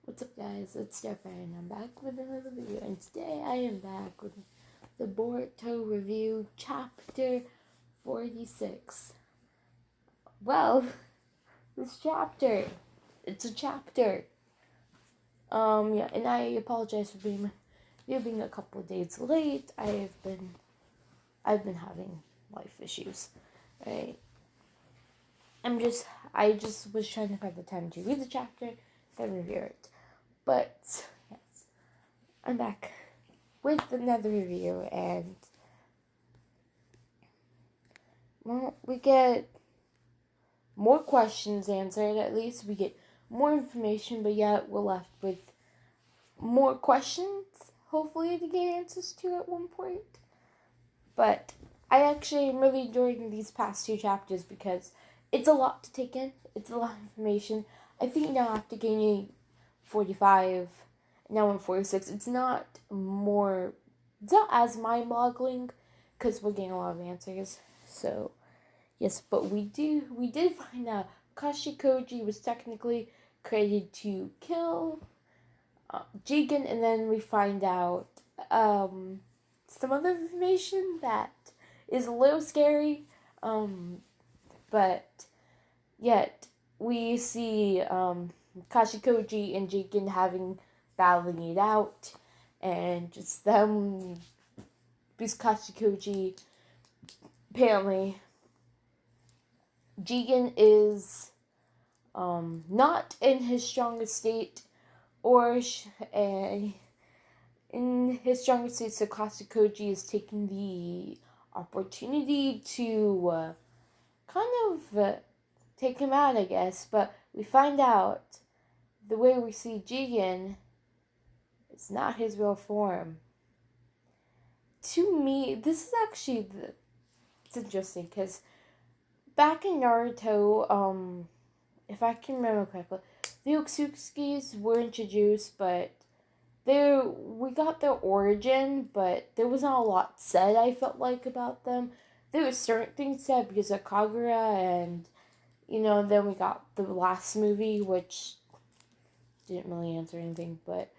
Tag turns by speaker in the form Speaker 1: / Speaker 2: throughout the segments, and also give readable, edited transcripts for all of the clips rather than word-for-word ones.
Speaker 1: What's up, guys? It's Stefan, and I'm back with another video. And today I am back with the Boruto review, chapter 46. Well, this chapter, it's a chapter. Yeah, and I apologize for being a couple of days late. I've been having life issues, right? I just was trying to find the time to read the chapter, then review it. But yes, I'm back with another review, and well, we get more questions answered. At least we get more information, but yet we're left with more questions, hopefully, to get answers to at one point. But I actually am really enjoying these past two chapters because it's a lot to take in. It's a lot of information. I think now after gaining 45, now in 46, it's not as mind-boggling because we're getting a lot of answers. So, yes, but we did find out Kashikoji was technically created to kill Jigen, and then we find out some other information that is a little scary, but yet we see Kashikoji and Jigen battling it out, and just them, because Kashikoji, apparently, Jigen is not in his strongest state, or in his strongest state, so Kashikoji is taking the opportunity to kind of take him out, I guess. But we find out the way we see Jigen, it's not his real form. To me, this is actually it's interesting because back in Naruto, if I can remember correctly, the Otsutsuki's were introduced, but we got their origin, but there was not a lot said, I felt like, about them. There were certain things said because of Kagura, and, then we got the last movie, which didn't really answer anything, but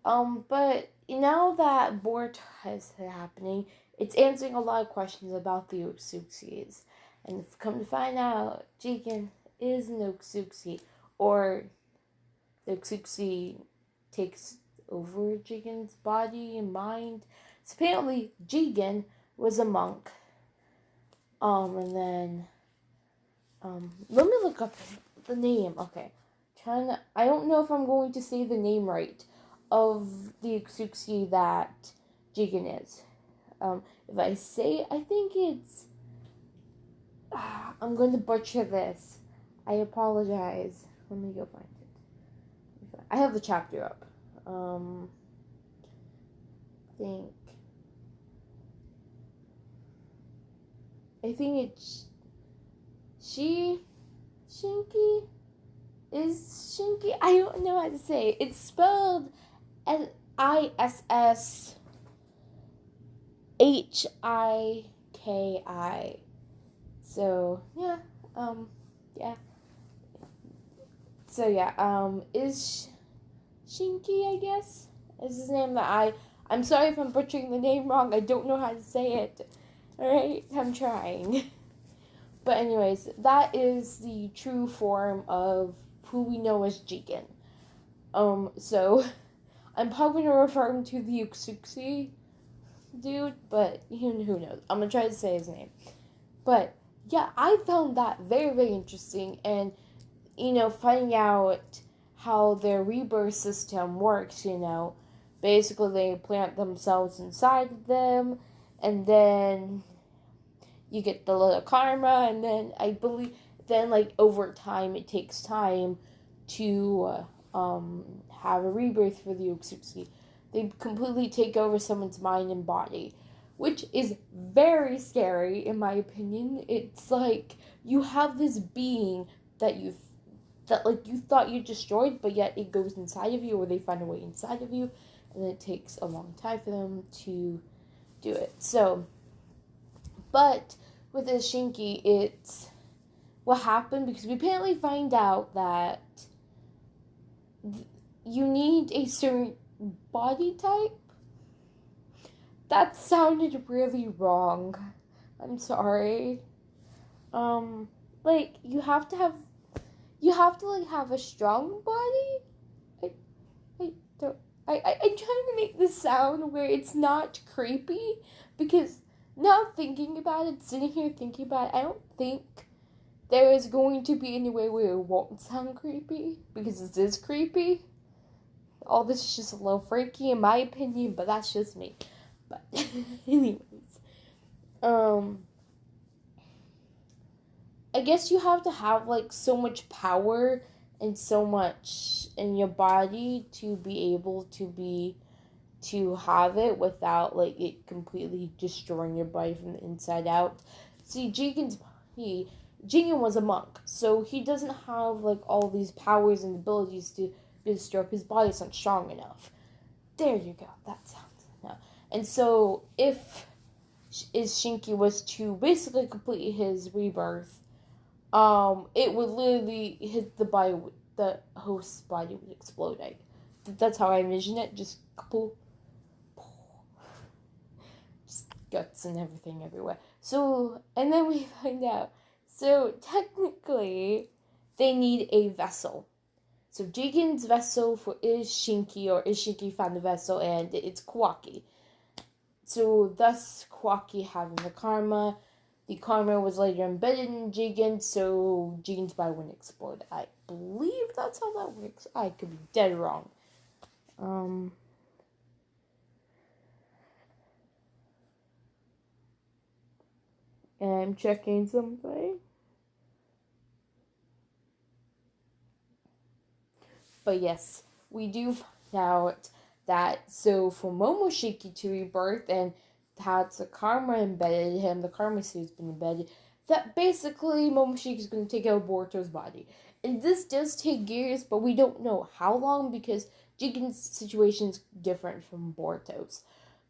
Speaker 1: now that Boruto is happening, it's answering a lot of questions about the Otsutsuki's. And come to find out, Jigen is an Otsutsuki, or the Otsutsuki takes over Jigen's body and mind. So apparently Jigen was a monk. And then let me look up the name. Okay. I don't know if I'm going to say the name right of the Otsutsuki that Jigen is. If I say, I think it's I'm going to butcher this. I apologize. Let me go find it. I have the chapter up. I think it's Shinky? Is Shinky? I don't know how to say it. It's spelled Isshiki. So, yeah, yeah. So, yeah, is Shinky, I guess, is his name that I'm sorry if I'm butchering the name wrong. I don't know how to say it. Alright, I'm trying. But anyways, that is the true form of who we know as Jigen. So, I'm probably going to refer him to the Otsutsuki dude, but who knows. I'm going to try to say his name. But, yeah, I found that very, very interesting, and, finding out how their rebirth system works, basically they plant themselves inside of them, and then you get the little karma, and then I believe over time it takes time to have a rebirth for the Otsutsuki. They completely take over someone's mind and body, which is very scary in my opinion. It's like you have this being that you thought you destroyed, but yet it goes inside of you, or they find a way inside of you, and it takes a long time for them to do it. So, but with this Shinky, it's what happened, because we apparently find out that you need a certain body type. That sounded really wrong. I'm sorry. Like you have to like have a strong body. I don't. I'm trying to make this sound where it's not creepy because now thinking about it, sitting here thinking about it, I don't think there is going to be any way where it won't sound creepy because this is creepy. All this is just a little freaky in my opinion, but that's just me. But anyways, I guess you have to have like so much power and so much in your body to be able to have it without like it completely destroying your body from the inside out. See, Jigen was a monk, so he doesn't have like all these powers and abilities to destroy. His body's not strong enough. There you go. That sounds no. And so if Shinki was to basically complete his rebirth, it would literally hit the body. The host's body would explode. That's how I envision it. Just guts and everything everywhere. So, and then we find out. So, technically, they need a vessel. So, Jigen's vessel is Shinki, or is Shinki found the vessel, and it's Kawaki. So, thus, Kawaki having the karma. The karma was later embedded in Jigen, so Jigen's body wouldn't explode. I believe that's how that works. I could be dead wrong. And I'm checking something. But yes, we do find out that so for Momoshiki to rebirth and has the karma embedded in him, the karma suit's been embedded, that basically Momoshiki is going to take out Boruto's body. And this does take years, but we don't know how long because Jigen's situation is different from Boruto's.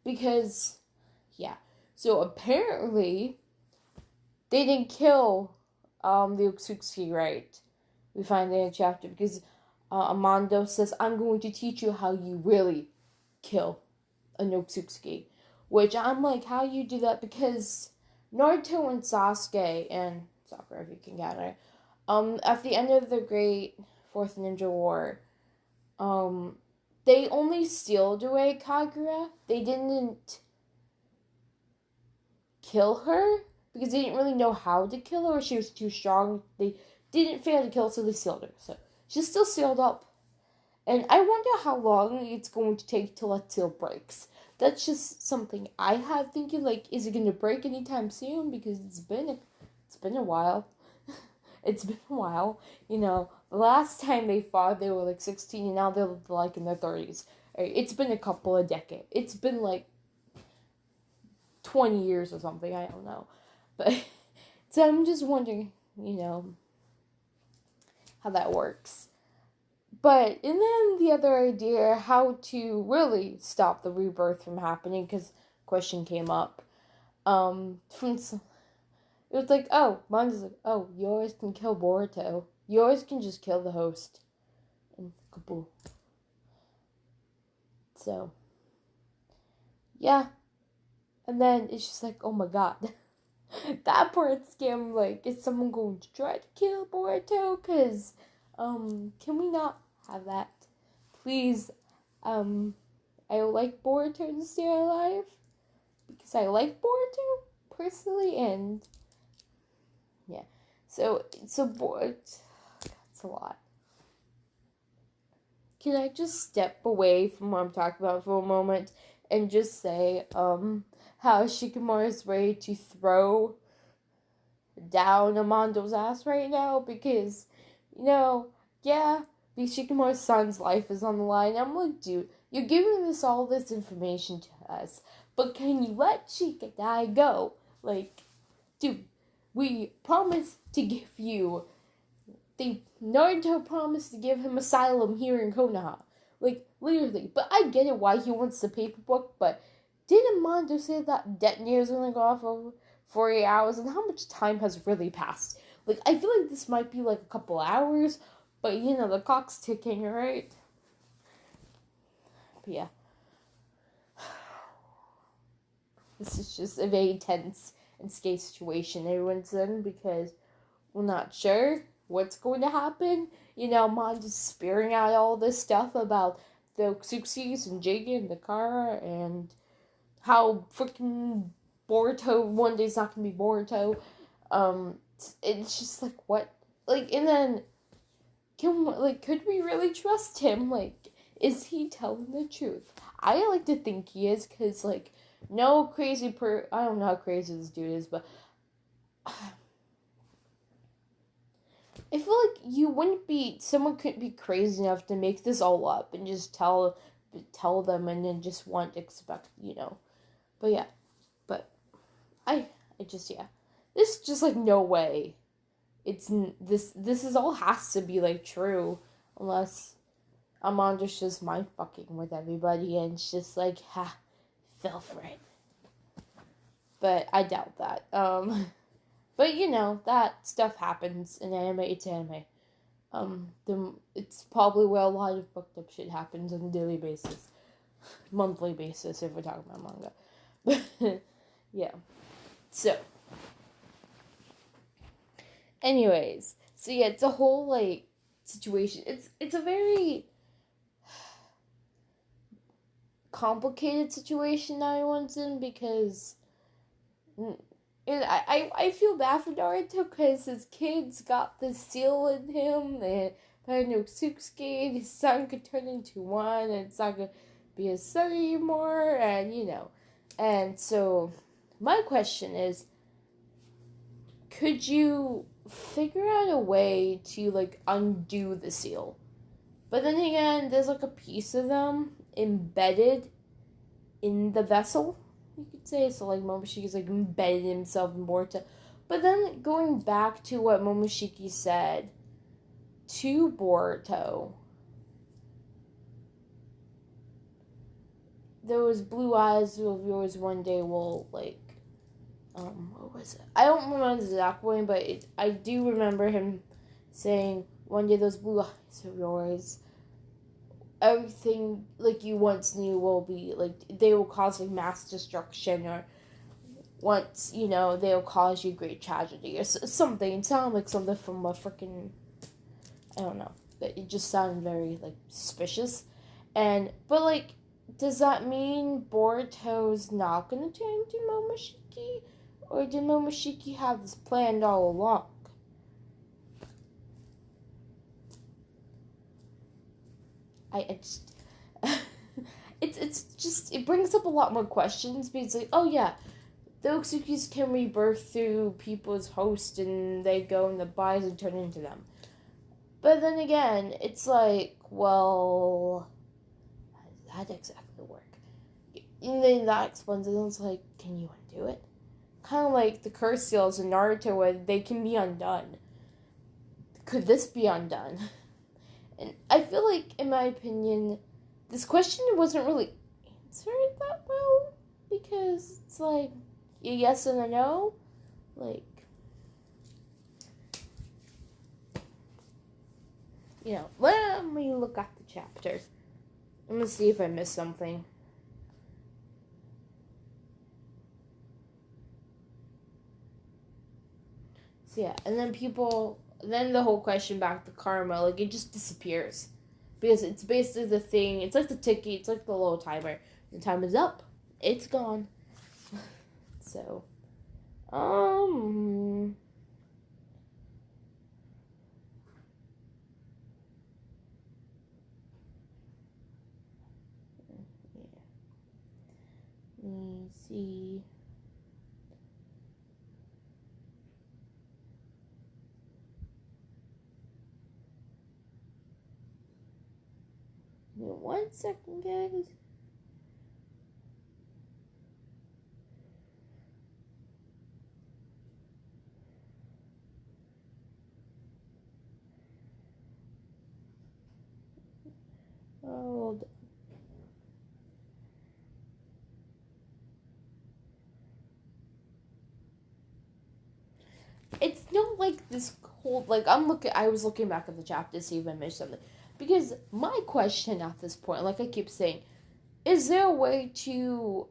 Speaker 1: Because, yeah. So apparently, they didn't kill the Otsutsuki, right? We find in a chapter because Amando says, I'm going to teach you how you really kill a Otsutsuki. Which I'm like, how you do that? Because Naruto and Sasuke, and Sakura if you can gather, at the end of the Great Fourth Ninja War, they only sealed away Kagura. They didn't kill her because they didn't really know how to kill her. She was too strong. They didn't fail to kill her, so they sealed her. So she's still sealed up. And I wonder how long it's going to take till that seal breaks. That's just something I have thinking, like, is it going to break anytime soon? Because it's been a while. It's been a while. You know, the last time they fought, they were like 16, and now they're like in their 30s. It's been a couple of decades. It's been like 20 years or something. I don't know. But, so I'm just wondering, you know, how that works. But, and then the other idea, how to really stop the rebirth from happening, because question came up. It was like, oh, Manga's like, oh, yours can kill Boruto. Yours can just kill the host. And kaboom. So, yeah. And then it's just like, oh my god. That part scared me, like, is someone going to try to kill Boruto? Because, can we not have that? Please, I would like Boruto to stay alive. Because I like Boruto, personally, and, yeah. So Boruto, that's a lot. Can I just step away from what I'm talking about for a moment and just say, how Shikamaru is ready to throw down Amando's ass right now because, you know, yeah, because Shikamaru's son's life is on the line. I'm like, dude, you're giving us all this information to us, but can you let Shikadai go? Like, dude, we promised to give you, Naruto promised to give him asylum here in Konoha. Like, literally. But I get it why he wants the paper book, but didn't Mondo say that detonator's gonna go off over 48 hours? And how much time has really passed? Like, I feel like this might be like a couple hours, but you know, the clock's ticking, right? yeah. This is just a very tense and scary situation everyone's in because we're not sure what's going to happen. You know, Mom just spearing out all this stuff about the Otsutsuki's and Jigen in the car and how freaking Boruto one day's not gonna be Boruto. It's just like what, like, and then could we really trust him? Like, is he telling the truth? I like to think he is, cause like no crazy I don't know how crazy this dude is, but I feel like someone couldn't be crazy enough to make this all up and just tell them and then just want to expect, But yeah, but I just, yeah. This just, like, no way. This is all has to be, like, true, unless Amanda's just mind fucking with everybody and it's just like, fell for it. But I doubt that. But that stuff happens in anime. It's anime. It's probably where a lot of fucked up shit happens on a daily basis, monthly basis if we're talking about manga. But yeah. So, anyways, yeah, it's a whole like situation. It's a very complicated situation that everyone's in because. And I feel bad for Naruto because his kids got the seal in him. And no Otsutsuki, his son could turn into one, and it's not going to be his son anymore, and And so, my question is, could you figure out a way to, like, undo the seal? But then again, there's, like, a piece of them embedded in the vessel, you could say. So, like, Momoshiki's, like, embedded himself in Boruto. But then, going back to what Momoshiki said to Boruto, those blue eyes of yours one day will, like, what was it? I don't remember the exact way, but I do remember him saying, one day those blue eyes of yours, everything, like, you once knew will be, like, they will cause, like, mass destruction, or once, they will cause you great tragedy, or something. It sounded like something from a freaking, I don't know, it just sounded very, like, suspicious, but, like, does that mean Boruto's not gonna turn into Momoshiki? Or did Momoshiki have this planned all along? I just... it's just... It brings up a lot more questions, because, like, oh yeah, the Otsukis can rebirth through people's host, and they go in the bodies and turn into them. But then again, it's like, well... How does that exactly work? And then that explains it, and it's like, can you undo it? Kind of like the curse seals in Naruto, where they can be undone. Could this be undone? And I feel like, in my opinion, this question wasn't really answered that well, because it's like a yes and a no. Like, let me look at the chapter. I'm gonna see if I missed something. So yeah, and then the whole question back to karma, like, it just disappears. Because it's basically the thing, it's like the ticket, it's like the little timer. The time is up, it's gone. So, yeah. Let me see. Wait 1 second, guys. Hold. It's not like this whole, like, I was looking back at the chapter to see if I missed something. Because my question at this point, like I keep saying, is there a way to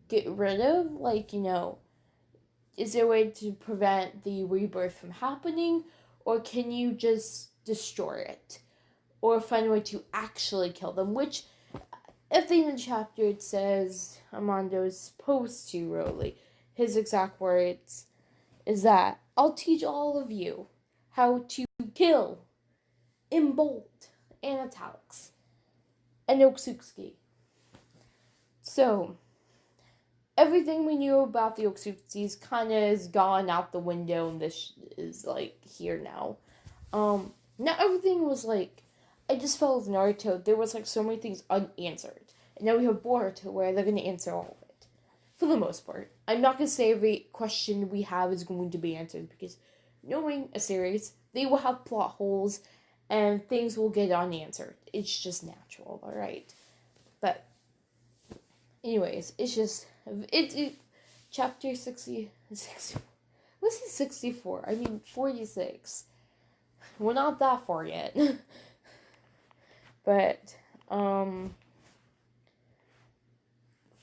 Speaker 1: get rid of, like, is there a way to prevent the rebirth from happening, or can you just destroy it, or find a way to actually kill them? Which, at the end of the chapter, it says Armando's supposed to, really, his exact words is that I'll teach all of you how to kill, in bold and italics, and Otsutsuki. So, everything we knew about the Otsutsuki's kind of is gone out the window, and this is, like, here now. Not everything was, like, I just felt with Naruto, there was, like, so many things unanswered. And now we have Boruto, where they're going to answer all of it. For the most part. I'm not going to say every question we have is going to be answered, because knowing a series, they will have plot holes, and things will get unanswered. It's just natural, alright? But, anyways, it's just, chapter 60, what's it 64? I mean, 46. We're not that far yet. But,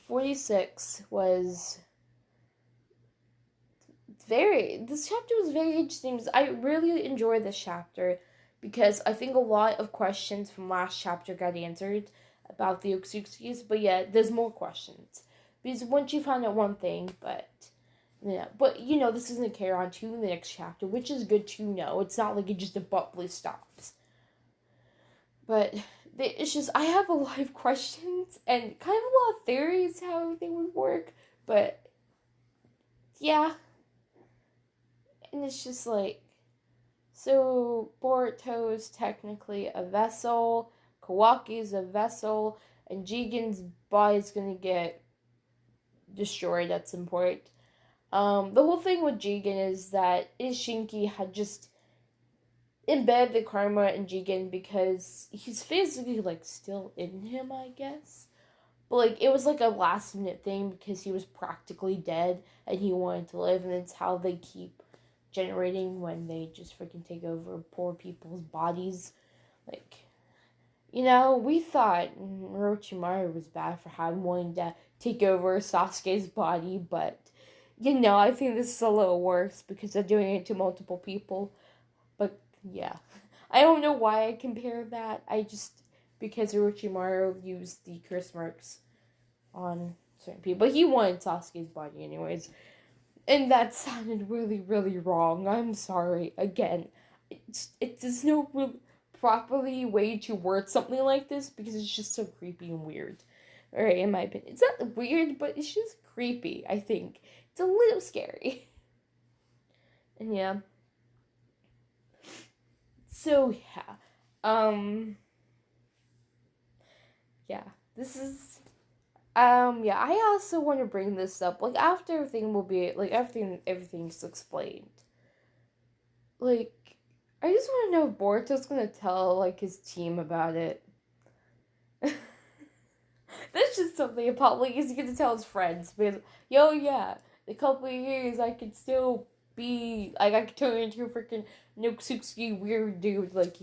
Speaker 1: 46 was this chapter was very interesting, because I really enjoyed this chapter, because I think a lot of questions from last chapter got answered about the Otsutsuki's, but yeah, there's more questions, because once you find out one thing, but this is going to carry on to the next chapter, which is good to know. It's not like it just abruptly stops, but it's just, I have a lot of questions, and kind of a lot of theories how everything would work, but yeah. And it's just like, so Boruto is technically a vessel, Kawaki's a vessel, and Jigen's body is gonna get destroyed at some point. The whole thing with Jigen is that Shinki had just embedded the karma in Jigen, because he's physically, like, still in him, I guess. But, like, it was, like, a last-minute thing, because he was practically dead, and he wanted to live, and it's how they keep generating when they just freaking take over poor people's bodies. Like, we thought Orochimaru was bad for wanting to take over Sasuke's body, but, I think this is a little worse, because they're doing it to multiple people. But, yeah. I don't know why I compare that. Because Orochimaru used the curse marks on certain people. But he wanted Sasuke's body anyways. And that sounded really, really wrong. I'm sorry. Again, there's no real properly way to word something like this, because it's just so creepy and weird. Alright, in my opinion. It's not weird, but it's just creepy, I think. It's a little scary. And yeah. So, yeah. Yeah. This is... yeah, I also want to bring this up, like, after everything will be, like, everything's explained. Like, I just want to know if Boruto's gonna tell, like, his team about it. That's just something about, like, he's gonna tell his friends, because, yeah, in a couple of years, I could still be, like, I could turn into a freaking Otsutsuki weird dude, like,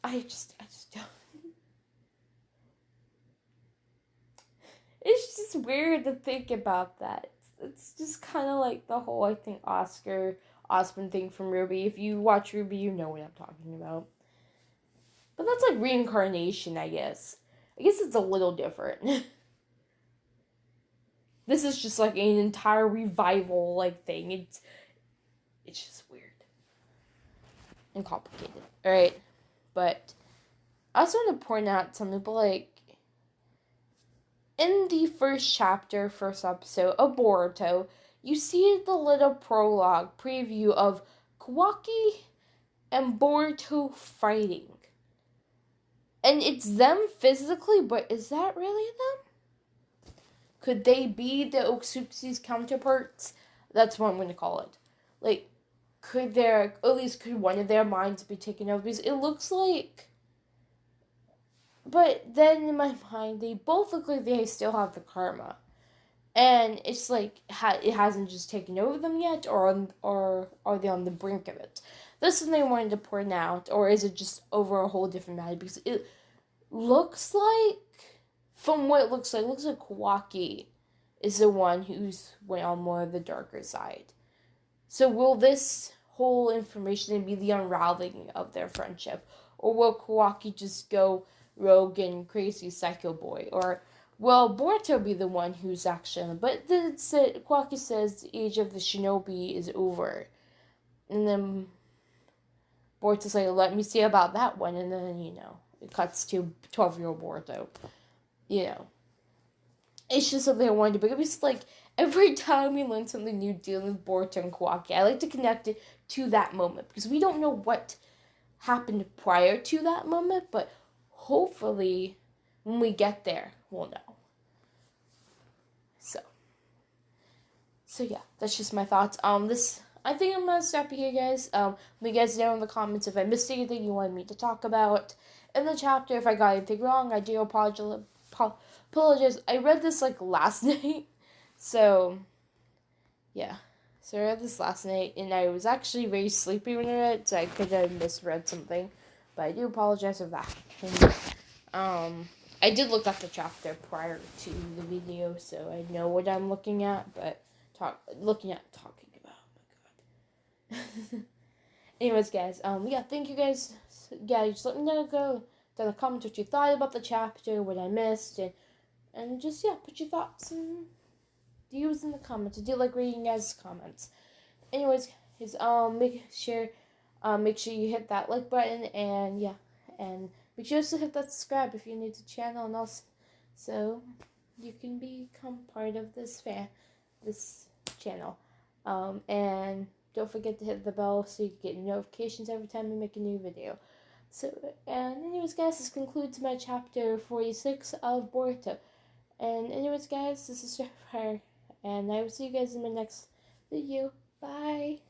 Speaker 1: I just don't. It's just weird to think about that. It's just kind of like the whole, I think, Osmond thing from Ruby. If you watch Ruby, you know what I'm talking about. But that's like reincarnation, I guess. I guess it's a little different. This is just like an entire revival, like, thing. It's just weird. And complicated. Alright. But I also want to point out something, but, like, in the first episode of Boruto, you see the little prologue preview of Kawaki and Boruto fighting. And it's them physically, but is that really them? Could they be the Otsutsuki's counterparts? That's what I'm going to call it. Like, could one of their minds be taken over? Because it looks like... But then in my mind, they both look like they still have the karma. And it's like, it hasn't just taken over them yet, or are they on the brink of it? That's something I wanted to point out, or is it just over a whole different matter? Because it looks like from what it looks like Kawaki is the one who's went on more of the darker side. So will this whole information be the unraveling of their friendship? Or will Kawaki just go rogue and crazy psycho boy? Or will Boruto be the one who's actually... But Kawaki says the age of the shinobi is over. And then Boruto's like, let me see about that one. And then, it cuts to 12-year-old Boruto. It's just something I wanted to bring up. It's like, every time we learn something new dealing with Boruto and Kawaki, I like to connect it to that moment. Because we don't know what happened prior to that moment, but hopefully when we get there, we'll know. So yeah, that's just my thoughts. I think I'm gonna stop here, guys. Let me guys know in the comments if I missed anything you wanted me to talk about in the chapter. If I got anything wrong, I do apologize. I read this last night, so yeah. So I read this last night, and I was actually very sleepy when I read it, so I could have misread something. But I do apologize for that. And, I did look up the chapter prior to the video, so I know what I'm looking at, but talking about. Oh my god. Anyways, guys, yeah, thank you guys. Yeah, just let me know, go down in the comments what you thought about the chapter, what I missed, and just, yeah, put your thoughts and views in the comments. I do like reading guys' comments. Anyways, guys, make sure you hit that like button, and yeah, and make sure to hit that subscribe if you're new to the channel, and also so you can become part of this channel. And don't forget to hit the bell so you get notifications every time we make a new video. So, and anyways, guys, this concludes my chapter 46 of Boruto. And anyways, guys, this is Jeff, and I will see you guys in my next video. Bye!